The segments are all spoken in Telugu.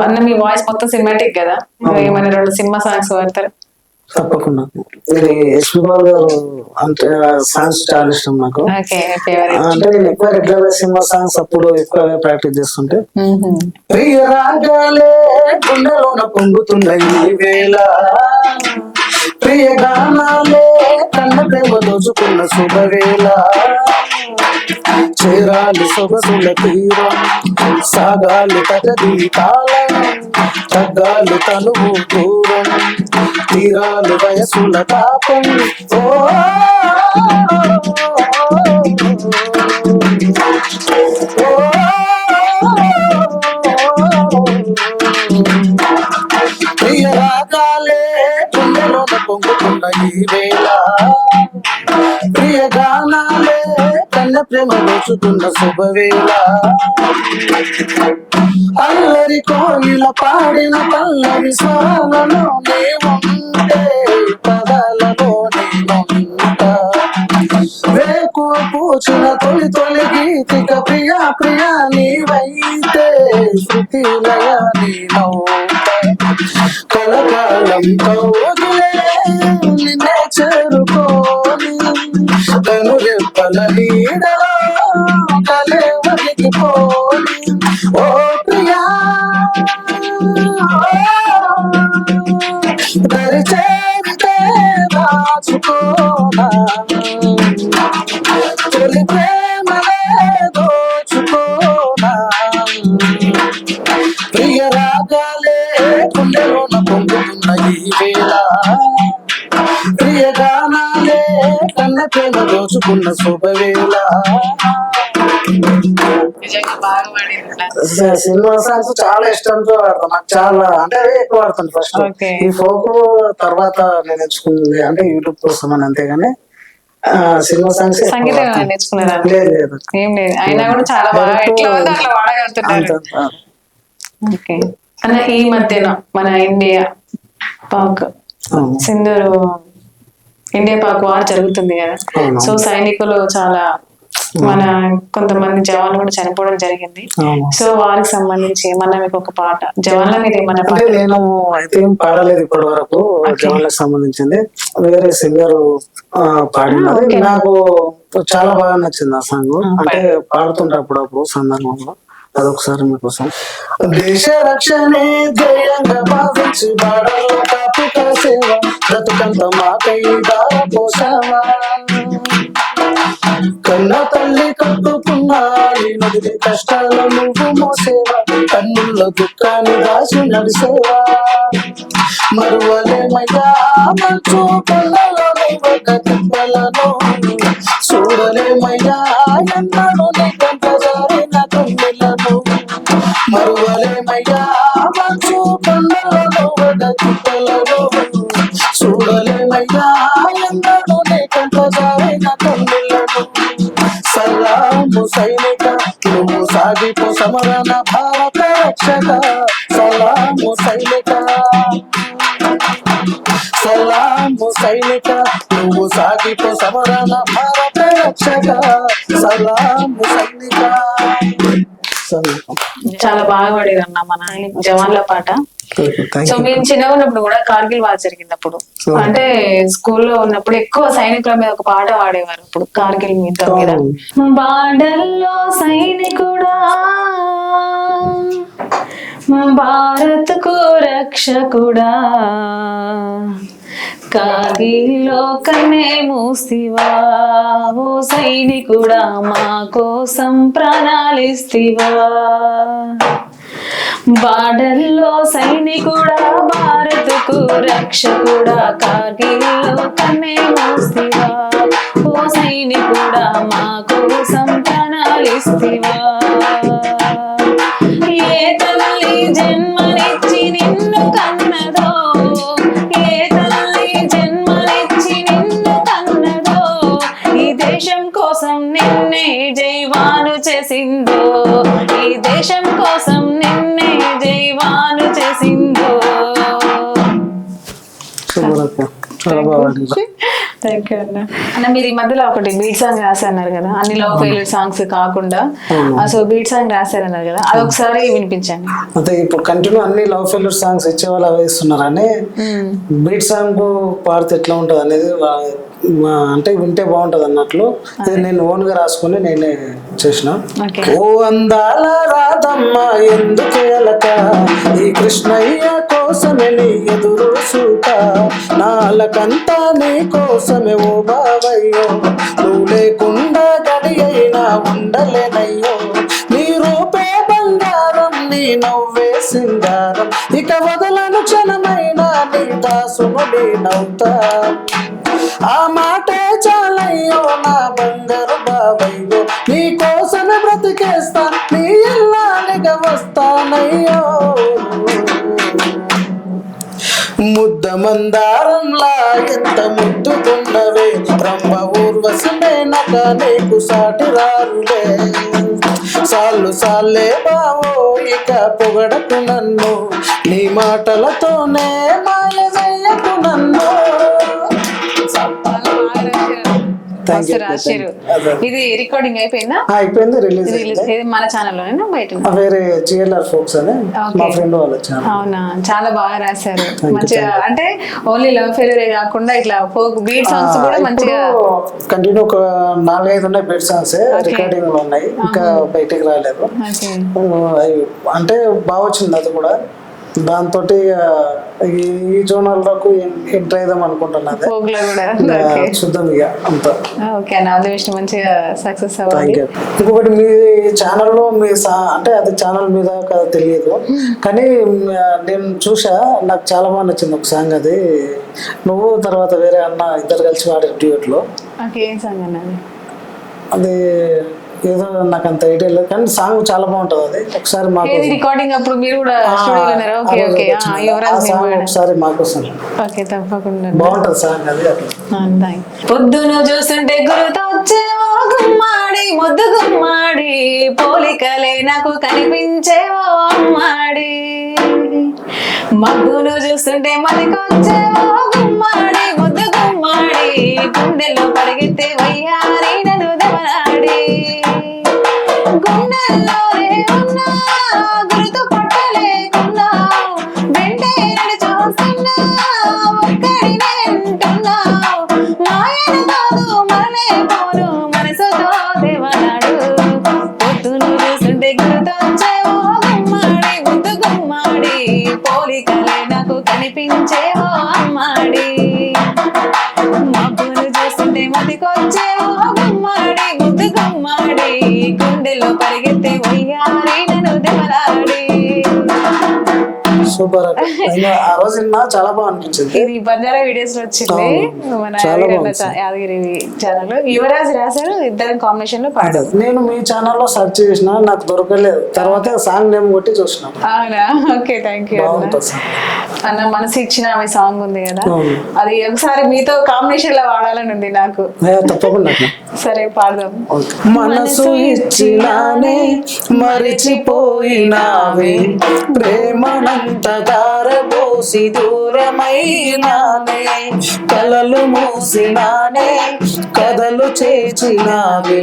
అన్న మీ వాయిస్ మొత్తం సినిమాటిక్ కదా, ఏమైనా 2 సినిమా సాంగ్స్ పాడతారు? తప్పకుండా. ఎస్పీ బాబు గారు అంటే సాంగ్స్ చాలా ఇష్టం నాకు. అంటే నేను ఎక్కువ రెగ్యులర్ సినిమా సాంగ్స్ అప్పుడు ఎక్కువగా ప్రాక్టీస్ చేస్తుంటే, ప్రియ రాగాలే గుండెలోన పొంగుతున్నాయి ఈ వేళ, ప్రియ గానాలే కన్న ప్రేమ దోచుకున్న శుభవేళ, చేరాలి సొగసుల తీరం, సాగాలి కథది కాలం, తగ్గాలి తనువు దూరం, తీరాలి వయసుల తాపం. ప్రియ రాగాలే గుండెలోన పొంగుతున్న ఈ వేళ, ప్రియ గానాలే కన్న ప్రేమ దోచుకున్న శుభవేళ, అల్లరి కోయిల పాడిన పల్లవి స్వరాలలోనే ఉంటే పదాలలోనే ఉంటా, వేకు పూచిన తొలి తొలి గీతిక ప్రియా ప్రియా నీవైతే శృతి లయ నీనౌతా, కలకాలం కౌగిలే నిన్నే చేరుకోని కనురెప్పల నీడలో కలే వదిలిపోని, ఓ ప్రియా దరి చేరితే దాచుకోనా, తొలి ప్రేమలే దోచుకోనా, ప్రియ రాగాలే గుండెలోన పొంగుతున్న ఈ వేళ, ప్రియ గానాలే కన్న ప్రేమ దోచుకున్న శుభవేళ. సినిమా సాంగ్స్ చాలా ఇష్టంతో వాడతాను, నాకు చాలా అంటే ఎక్కువ వాడతాను. ఫస్ట్ ఈ ఫోక్ తర్వాత నేను నేర్చుకుంది అంటే యూట్యూబ్ కోసం అని, అంతేగాని సినిమా సాంగ్స్ లేదు. ఈ మధ్యన మన India Pak Sindoor India Pak war జరుగుతుంది కదా, సో సైనికులు చాలా మన కొంతమంది జవాన్లు కూడా చనిపోవడం జరిగింది. సో వారికి సంబంధించి ఏమన్నా మీకు ఒక పాట జవాన్ల మీద ఏమన్నా పాట? నేను అయితే ఏం పాడలేదు ఇప్పటి వరకు జవాన్లకు సంబంధించింది, వేరే సింగర్ పాడినది నాకు చాలా బాగా నచ్చింది ఆ సాంగ్. అంటే పాడుతుంటే అప్పుడప్పుడు సందర్భంలో అదొకసారి మీకోసం. దేశ రక్షణే ధ్యేయంగా భావించి బాడలో కాపుక సేవ, బ్రతుకంత మాకై దారపోసావా, కన్న తల్లి కట్టుకున్నా నదిలి కష్టాల నువ్వు మోసేవా, కన్నుల్లో దుఃఖాన్ని దాచి నడిసేవా, మరువలేమయ్యా మంచు కళ్ళలో ఒక తిప్పలను, చూడలేమయ్యా ఎన్నడూ నీ కంట జారిన కన్నెలను, మరువలేమయ్యా మంచు కళ్ళలో ఒక తిప్పలను, చూడలేమయ్యా ఎన్నడూ నీ కంట జారిన కన్నెలను, సలాము సైనిక నువ్వు సాగిపో సమరణ భారత రక్షక, సలాము సైనిక, సలాము సైనిక నువ్వు సాగిపో సమరణ భారత రక్షక, సలాము సైనిక. చాలా బాగా పాడారన్న మన జవాన్ల పాట. సో మేము చిన్నగా ఉన్నప్పుడు కూడా కార్గిల్ వార్ జరిగినప్పుడు అంటే స్కూల్లో ఉన్నప్పుడు ఎక్కువ సైనికుల మీద ఒక పాట పాడేవారు. ఇప్పుడు కార్గిల్ మీద బార్డర్లో సైనికుడా భారత్ కు రక్షకుడా, కార్గిల్లో కన్నే మూసివా, ఓ సైనికుడా మా కోసం ప్రాణాలిస్తివా, బార్డర్లో సైనికుడా భారత్కు రక్షకుడా, కార్గిల్లో కన్నే మూసివా, ఓ సైనికుడా మా కోసం ప్రాణాలిస్తివా, ఏ తల్లి జన్మనిచ్చి నిన్ను కన్నదో, ఏ తల్లి జన్మనిచ్చి నిన్ను కన్నదో, ఈ దేశం కోసం నిన్నే జైవాను చేసిందో, ఈ దేశం కోసం నిన్నే జైవాను చేసిందో. థ్యాంక్ యూ అన్న. అన్న మీరు ఈ మధ్యలో ఒకటి బీట్ సాంగ్ రాశారన్నారు కదా, అన్ని లవ్ ఫెయిల్యూర్ సాంగ్స్ కాకుండా సో బీట్ సాంగ్ రాశారన్నారు కదా, అది ఒకసారి వినిపించండి. అంటే ఇప్పుడు కంటిన్యూ అన్ని లవ్ ఫెయిల్యూర్ సాంగ్స్ ఇచ్చే వాళ్ళు అవి ఇస్తున్నారని బీట్ సాంగ్ పాడితే ఎట్లా ఉంటది అనేది అంటే వింటే బాగుంటది అన్నట్లు నేను ఓన్ గా రాసుకుని నేనే చేసిన. ఓ అందాల రాధమ్మ ఎందుకు ఎలక, ఈ కృష్ణయ్య కోసమే నీ ఎదురు చూక, నాలకంతా నీ కోసమే ఓ బావయ్యో, నువ్వు లేకుండా గడి అయినా ఉండలేనయ్యో, నీ రూపే బంగారం నీ నవ్వే సింగారం, ఇక వదలను క్షణమైనా నీ దాసును నేనవుతా, ఆ మాటే చాలయ్యో నా బంగారు బావయ్యో, నీ కోసమే బ్రతికేస్తా నీ ఇల్లాలిగా వస్తానయ్యో, ముద్ద మందారంలా ఎంత ముద్దుకున్నవే, రంభ ఊర్వశమే నక నీకు సాటి రారులే, సాళ్ళు సాల్లే బావో ఇక పొగడకు నన్ను, నీ మాటలతోనే మాయ చెయ్యకు నన్ను. రాశారు. ఇది రికార్డింగ్ అయిపోయిందా? అయిపోయింది, రిలీజ్ మన ఛానల్లోనేనా బయట? వేరే జిఎల్ఆర్ ఫోక్స్ అని మా ఫ్రెండ్ వాళ్ళ ఛానల్. అవునా, చాలా బాగా రాశారు మంచిగా. అంటే ఓన్లీ లవ్ ఫెయిల్యూరే కాకుండా ఇట్లా ఫోక్ బీట్ సాంగ్స్ కూడా మంచిగా కంటిన్యూ ఒక 4-5 ఉన్నాయి బీట్ సాంగ్స్ రికార్డింగ్ లో ఉన్నాయి, ఇంకా బయటికి రాలేదు. అంటే బాగా వచ్చింది అది కూడా, దాంతో ఈ జోనల్ వరకు ఎంటర్ అయిదాం అనుకుంటున్నది, చూద్దాం ఇక అంతా. మంచిగా సక్సెస్. ఇంకొకటి మీ ఛానల్లో మీ అంటే అది ఛానల్ మీద కదా తెలియదు కానీ నేను చూసా, నాకు చాలా బాగా నచ్చింది ఒక సాంగ్, అది నువ్వు తర్వాత వేరే అన్న ఇద్దరు కలిసి వాడే డ్యూయట్ లో. అది ఏదో నాకు అంత ఐడియా లేదు కానీ సాంగ్ చాలా బాగుంటది, అది ఒకసారి మాకు రికార్డింగ్ అప్పుడు మీరు కూడా ఒకసారి మాకోసం బాగుంటది సాంగ్ అది. పొద్దును చూస్తుంటే గురుతో వచ్చేవో గుమ్మాడి, ముద్దు గుమ్మాడి, పోలికలే నాకు కనిపించేవో అమ్మాడి, మబ్బును చూస్తుంటే మదికొచ్చేవో గుమ్మాడి, ముద్దు గుమ్మాడి, గుండెల్లో పరిగెత్తే వయ్యారి నన్ను దెవనాడి, గుండెల్లోనే ఉన్నా గుర్తు పట్టలేకున్నా, వెంటే నన్ను చూస్తున్నా ఒక్కడినే అంటున్నావు, మాయను కాదు మరలే పోను మనసుతో దేవనాడు, పొద్దును చూస్తుంటే గుర్తొచ్చేవో గుమ్మాడి, ముద్దు గుమ్మాడి, పోలికలే నాకు కనిపించేవో అమ్మాడి, మబ్బును చూస్తుంటే మతికొచ్చేవో గుమ్మాడి, ముద్దు గుమ్మాడి, గుండెలో పరిగెత్తే వయ్యారి నన్ను దెవలాడి. సూపర్, ఆ రోజు చాలా బాగా అనిపించింది. ఇది బంజారా వీడియోస్ లో వచ్చింది, మన యాదగిరి ఛానల్ యువరాజ్ రాశారు, ఇద్దరు కాంబినేషన్ లో పాడారు. నేను మీ ఛానల్లో సెర్చ్ చేసిన, నాకు దొరకలేదు, తర్వాత సాంగ్ నేమ్ కొట్టి చూసిన. అవునా, ఓకే థ్యాంక్ యూ అన్న. మనసు ఇచ్చిన ఆమె సాంగ్ ఉంది కదా, అది ఒకసారి మీతో కాంబినేషన్ లో వాడాలని ఉంది నాకు. తప్పకుండా. సరే పాడదాం. మనసు ఇచ్చినానే మరిచిపోయినావే, ప్రేమనంత దారబోసి దూరమైనానే, కలలు మూసినానే కథలు చేర్చినావే,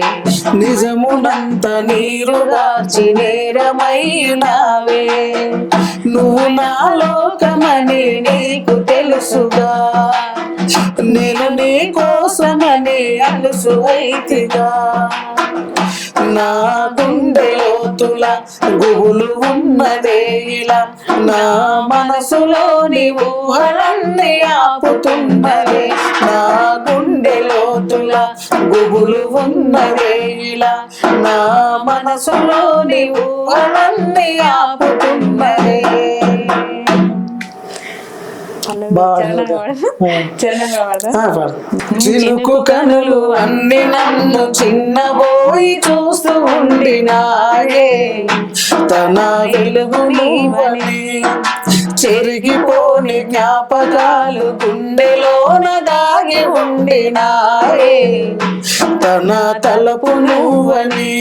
నిజమునంత నీరుగాచి నేరమైనావే, నువ్వు నా లోకమని నీకు తెలుసుగా, నేను నీ కోసమని అలుసు అయితిగా, నా గుండె లోతుల గుబులు ఉన్నదే ఇలా, నా మనసులోని ఊహలన్నీ ఆపుతున్నదే, నా గుండె లోతుల గుబులు ఉన్నదే ఇలా, నా మనసులోని ఊహలన్నీ ఆపుతున్నదే. చిలుకు కనులు అన్ని నన్ను చిన్నబోయి చూస్తూ ఉండినాయే, తన వెలుగు నీవని, చెరిగిపోని జ్ఞాపకాలు గుండెలోన దాగి ఉండినాయే, తన తలపు నువ్వని,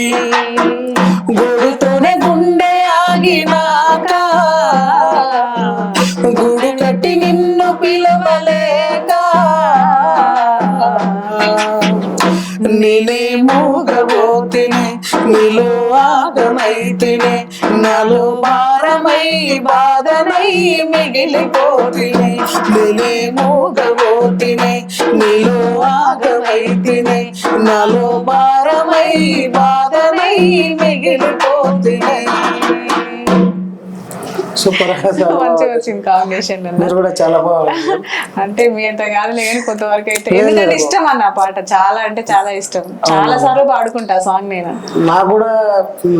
గొడుతోనే గుండె ఆగినాక, గుడి కట్టి నిన్ను పిలవలేక, మిగిలిపోతినే నీలో ఆగమైతినే నాలో భారమై బాధనై మిగిలిపోతినే నేనే మూగబోతినే నీలో ఆగమైతినే నాలో భారమై బాధనై మిగిలిపోతినే. సూపర్ మంచిగా వచ్చింది కాంబినేషన్. మీరు కూడా చాలా బాగా అంటే మీ అంత కాదులే కానీ కొంతవరకు అయితే, ఎందుకంటే ఇష్టం అన్న పాట, చాలా అంటే చాలా ఇష్టం, చాలా సార్లు పాడుకుంటా సాంగ్ నేను. నాకు కూడా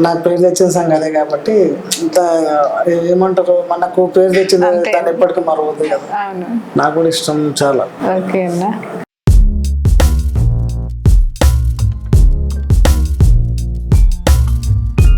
నాకు పేరు తెచ్చిన సాంగ్ అదే కాబట్టి ఇంత ఏమంటారు, మనకు పేరు తెచ్చింది దాన్ని ఎప్పటికీ మరవద్దు కదా. అవును, నాకు కూడా ఇష్టం చాలా. ఓకే అన్న.